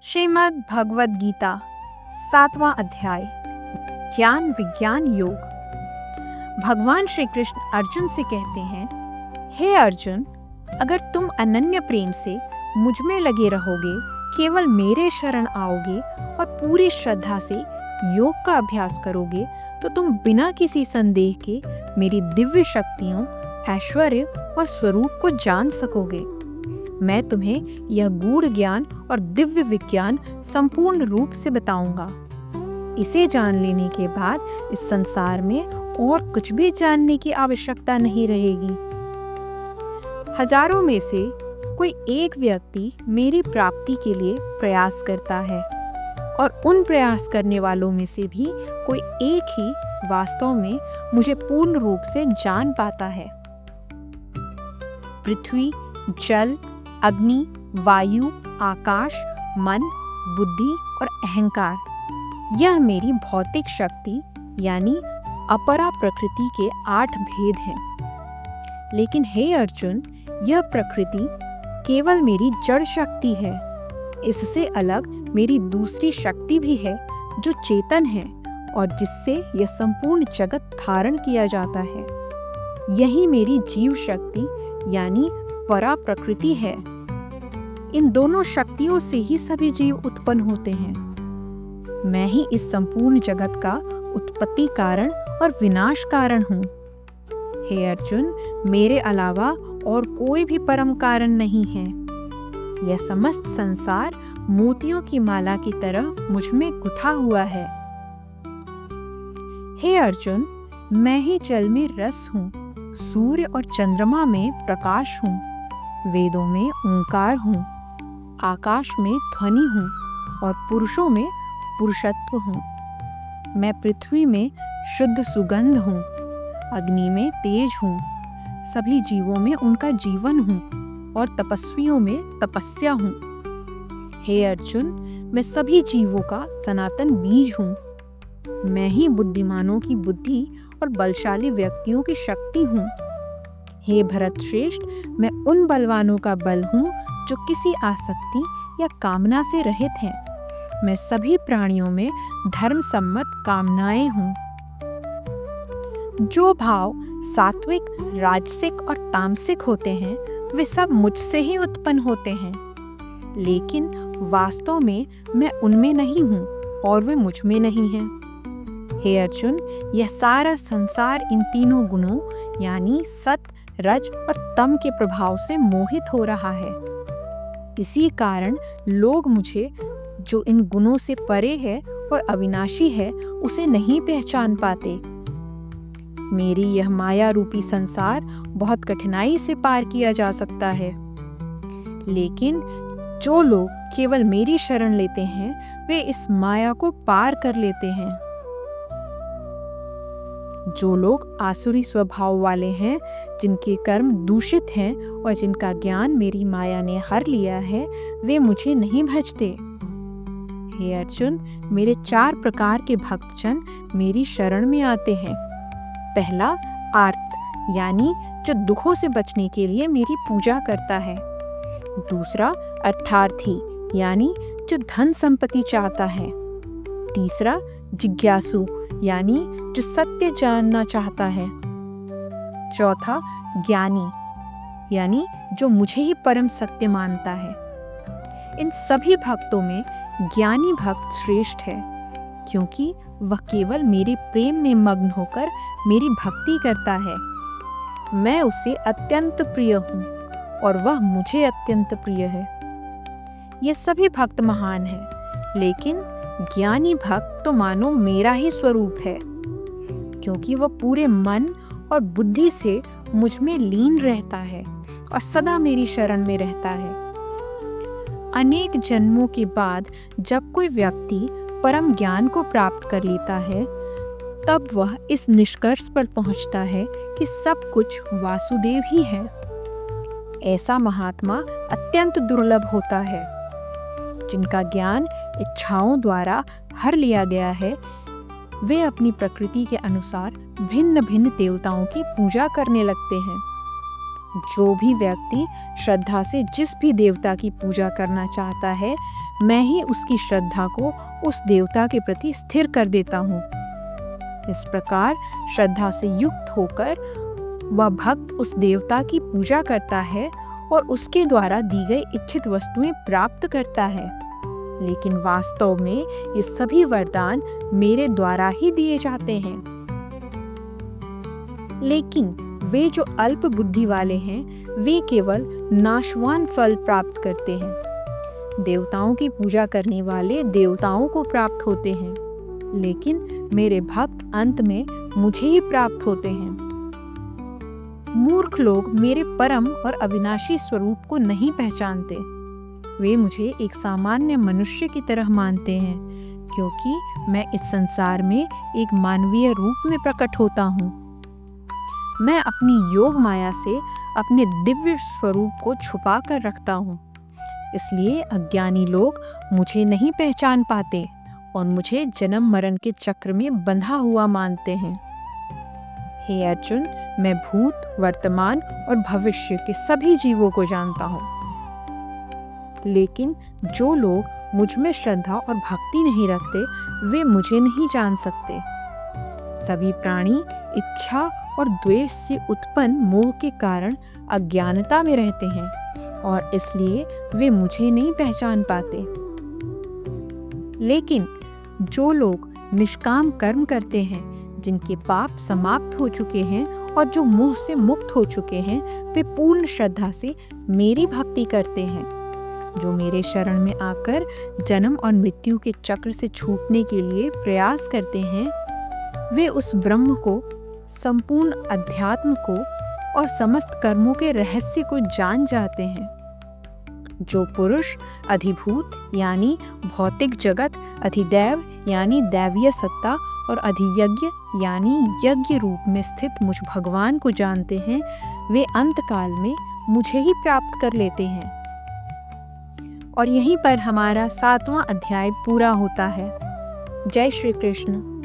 श्रीमद् भगवद गीता 7वां अध्याय ज्ञान विज्ञान योग। भगवान श्री कृष्ण अर्जुन से कहते हैं, हे अर्जुन, अगर तुम अनन्य प्रेम से मुझ में लगे रहोगे, केवल मेरे शरण आओगे और पूरी श्रद्धा से योग का अभ्यास करोगे, तो तुम बिना किसी संदेह के मेरी दिव्य शक्तियों, ऐश्वर्य और स्वरूप को जान सकोगे। मैं तुम्हें यह गूढ़ ज्ञान और दिव्य विज्ञान संपूर्ण रूप से बताऊंगा। इसे जान लेने के बाद इस संसार में और कुछ भी जानने की आवश्यकता नहीं रहेगी। हजारों में से कोई एक व्यक्ति मेरी प्राप्ति के लिए प्रयास करता है और उन प्रयास करने वालों में से भी कोई एक ही वास्तव में मुझे पूर्ण रूप से जान पाता है। पृथ्वी, जल, अग्नि, वायु, आकाश, मन, बुद्धि और अहंकार, यह मेरी भौतिक शक्ति यानी अपरा प्रकृति के 8 भेद हैं। लेकिन हे अर्जुन, यह प्रकृति केवल मेरी जड़ शक्ति है। इससे अलग मेरी दूसरी शक्ति भी है जो चेतन है और जिससे यह संपूर्ण जगत धारण किया जाता है। यही मेरी जीव शक्ति यानी परा प्रकृति है। इन दोनों शक्तियों से ही सभी जीव उत्पन्न होते हैं। मैं ही इस संपूर्ण जगत का उत्पत्ति कारण और विनाश कारण हूँ। हे अर्जुन, मेरे अलावा और कोई भी परम कारण नहीं है। यह समस्त संसार मोतियों की माला की तरह मुझ में गुथा हुआ है। हे अर्जुन, मैं ही जल में रस हूँ, सूर्य और चंद्रमा में प्रकाश हूँ, वेदों में ओंकार हूँ, आकाश में ध्वनि हूँ और पुरुषों में पुरुषत्व हूँ। मैं पृथ्वी में शुद्ध सुगंध हूँ, अग्नि में तेज हूँ, सभी जीवों में उनका जीवन हूँ और तपस्वियों में तपस्या हूँ। हे अर्जुन, मैं सभी जीवों का सनातन बीज हूँ। मैं ही बुद्धिमानों की बुद्धि और बलशाली व्यक्तियों की शक्ति हूँ। हे भरत श्रेष्ठ, मैं उन बलवानों का बल हूँ जो किसी आसक्ति या कामना से रहित हैं। मैं सभी प्राणियों में धर्म सम्मत कामनाएं हूँ। जो भाव सात्विक, राजसिक और तामसिक होते हैं, वे सब मुझसे ही उत्पन्न होते हैं। लेकिन वास्तव में मैं उनमें नहीं हूँ और वे मुझ में नहीं हैं। हे अर्जुन, यह सारा संसार इन तीनों गुणों यानी सत, रज और तम के प्रभाव से मोहित हो रहा है। इसी कारण लोग मुझे, जो इन गुणों से परे है और अविनाशी है, उसे नहीं पहचान पाते। मेरी यह माया रूपी संसार बहुत कठिनाई से पार किया जा सकता है। लेकिन जो लोग केवल मेरी शरण लेते हैं, वे इस माया को पार कर लेते हैं। जो लोग आसुरी स्वभाव वाले हैं, जिनके कर्म दूषित हैं और जिनका ज्ञान मेरी माया ने हर लिया है, वे मुझे नहीं भजते। हे अर्जुन, मेरे 4 प्रकार के भक्तजन मेरी शरण में आते हैं। पहला आर्त यानी जो दुखों से बचने के लिए मेरी पूजा करता है। दूसरा अर्थार्थी यानी जो धन संपत्ति चाहता है। तीसरा जिज्ञासु यानी जो सत्य जानना चाहता है। चौथा ज्ञानी यानी जो मुझे ही परम सत्य मानता है। इन सभी भक्तों में ज्ञानी भक्त श्रेष्ठ है, क्योंकि वह केवल मेरे प्रेम में मग्न होकर मेरी भक्ति करता है। मैं उसे अत्यंत प्रिय हूँ और वह मुझे अत्यंत प्रिय है। ये सभी भक्त महान हैं, लेकिन ज्ञानी भक्त तो मानो मेरा ही स्वरूप है, क्योंकि वह पूरे मन और बुद्धि से मुझ में लीन रहता है और सदा मेरी शरण में रहता है। अनेक जन्मों के बाद जब कोई व्यक्ति परम ज्ञान को प्राप्त कर लेता है, तब वह इस निष्कर्ष पर पहुंचता है कि सब कुछ वासुदेव ही है। ऐसा महात्मा अत्यंत दुर्लभ होता है। जिनका ज्ञान इच्छाओं द्वारा हर लिया गया है, वे अपनी प्रकृति के अनुसार भिन्न भिन्न देवताओं की पूजा करने लगते हैं। जो भी व्यक्ति श्रद्धा से जिस भी देवता की पूजा करना चाहता है, मैं ही उसकी श्रद्धा को उस देवता के प्रति स्थिर कर देता हूँ। इस प्रकार श्रद्धा से युक्त होकर वह भक्त उस देवता की पूजा करता है और उसके द्वारा दी गई इच्छित वस्तुएं प्राप्त करता है। लेकिन वास्तव में ये सभी वरदान मेरे द्वारा ही दिए जाते हैं। लेकिन वे जो अल्प बुद्धि वाले हैं, वे केवल नाशवान फल प्राप्त करते हैं। देवताओं की पूजा करने वाले देवताओं को प्राप्त होते हैं, लेकिन मेरे भक्त अंत में मुझे ही प्राप्त होते हैं। मूर्ख लोग मेरे परम और अविनाशी स्वरूप को नहीं पहचानते। वे मुझे एक सामान्य मनुष्य की तरह मानते हैं, क्योंकि मैं इस संसार में एक मानवीय रूप में प्रकट होता हूँ। मैं अपनी योग माया से अपने दिव्य स्वरूप को छुपा कर रखता हूँ। इसलिए अज्ञानी लोग मुझे नहीं पहचान पाते और मुझे जन्म मरण के चक्र में बंधा हुआ मानते हैं। हे अर्जुन, मैं भूत, वर्तमान और भविष्य के सभी जीवों को जानता हूँ। लेकिन जो लोग मुझ में श्रद्धा और भक्ति नहीं रखते, वे मुझे नहीं जान सकते। सभी प्राणी इच्छा और द्वेष से उत्पन्न मोह के कारण अज्ञानता में रहते हैं और इसलिए वे मुझे नहीं पहचान पाते। लेकिन जो लोग निष्काम कर्म करते हैं, जिनके पाप समाप्त हो चुके हैं और जो मोह से मुक्त हो चुके हैं, वे पूर्ण श्रद्धा से मेरी भक्ति करते हैं। जो मेरे शरण में आकर जन्म और मृत्यु के चक्र से छूटने के लिए प्रयास करते हैं, वे उस ब्रह्म को, संपूर्ण अध्यात्म को और समस्त कर्मों के रहस्य को जान जाते हैं। जो पुरुष अधिभूत यानी भौतिक जगत, अधिदैव यानी दैवीय सत्ता और अधियज्ञ यानी यज्ञ रूप में स्थित मुझ भगवान को जानते हैं, वे अंतकाल में मुझे ही प्राप्त कर लेते हैं। और यहीं पर हमारा 7वां अध्याय पूरा होता है। जय श्री कृष्ण।